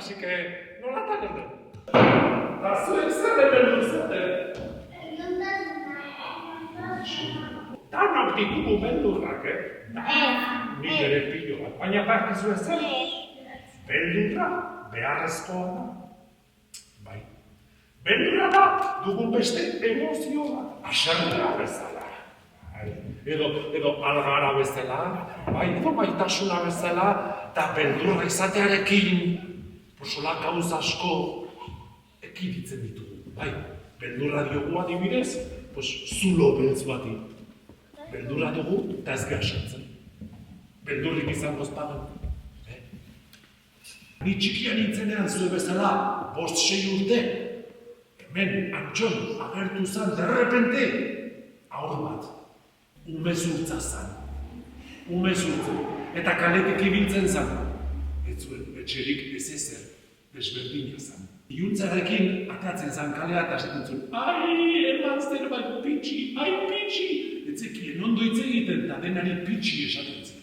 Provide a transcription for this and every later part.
así que nolatan gaude. Eta zuek zer beldur zaten? Danok ditugu beldurrak, Nik ere pilo bat, baina bakizu ez zer? Beldurra beharrezkoa da. Bai. Beldurra da dugun beste emozio bat. Haserrea bezala. Edo algara bezala, edo maitasuna bezala, eta beldurra izatearekin, sola gauz asko ekiditzen ditugu. Bai, beldurra diogu adibidez, zulo beltz bati. Beldurra dugu eta ez gaxatzen. Beldurrik izango ezpagen. Ni txikia nintzenean zue bezala, 5-6 urte, hemen Antxon agertu zan derrepente, haur bat, umezurtza zan. Umezurtza. Eta kaletik ibiltzen zan. Ez zuen etxerik ez ezer, desberdina zan. Iuntzarekin atatzen zan kalea eta esaten zuen, ai, eman zerbait pitxi, ai, pitxi. Etzekien ondo hitz egiten eta denari pitxi esaten zuen.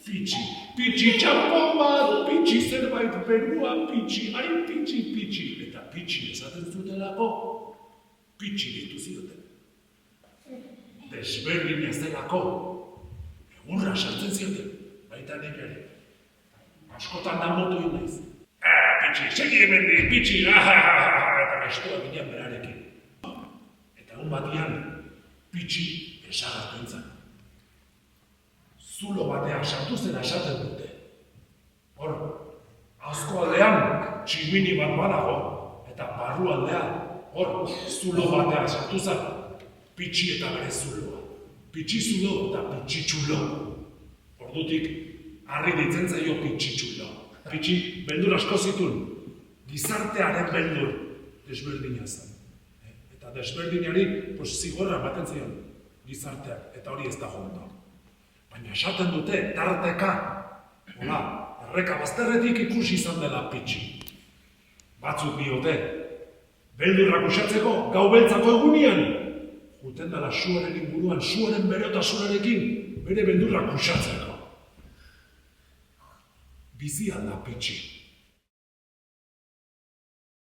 Pitxi txampon bat, pitxi zerbait berua, pitxi, ai, pitxi. Eta pitxi esaten zutelako, pitxi ditu zioten. Desberdina zelako, egurra sartzen zioten, baita nik ere. Askotan da motu inaiz. Pitxi, segi hemendik, pitxi, eta estoa ginean berarekin. Eta batian, pitxi esagartu entzan. Zulo batean sartu zena esaten dute. Hor, azko aldean tximini bat badago, eta barru aldean, hor, zulo batean sartu zen, pitxi eta bere zuloa. Pitxi zulo eta pitxi txulo. Ordutik, harri ditzen zaio pitxi txulo. Pitxi beldur asko zituen, gizartearen beldur desberdina zen. Eta desberdinari zigorra ematen zion gizarteak, eta hori ez da jonda. Baina esaten dute, tarteka, erreka bazterretik ikusi izan dela pitxi. Batzuk diote, beldurrak usatzeko gau beltzako egunean, juten dela suaren inguruan, suaren berotasunarekin, bere beldurrak usatzeko. Bizi alda pitxi.